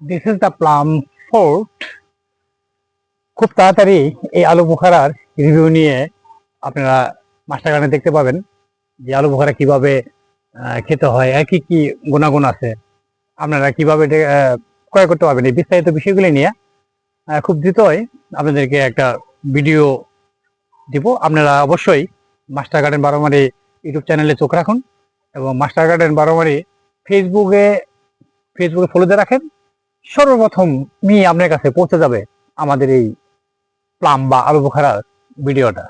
This is the plum fort. খুব তাড়াতাড়ি এই আলু বোখারার রিভিউ নিয়ে আপনারা মাস্টার গার্ডেনে দেখতে পাবেন যে আলু বোখারা কিভাবে খেতে হয়, কি কি গুণাগুণ আছে, আপনারা কিভাবে এটা ক্রয় করতে পারবেন, এই বিস্তারিত বিষয়গুলি নিয়ে খুব দ্রুতই আপনাদেরকে একটা ভিডিও দিব। আপনারা অবশ্যই মাস্টার গার্ডেন বারোমারি ইউটিউব চ্যানেলে চোখ রাখুন এবং মাস্টার গার্ডেন বারোমারি ফেসবুকে ফলো দিয়ে রাখেন। সর্বপ্রথমই আপনার কাছে পৌঁছে যাবে আমাদের এই প্লাম বা আলু বোখারার ভিডিওটা।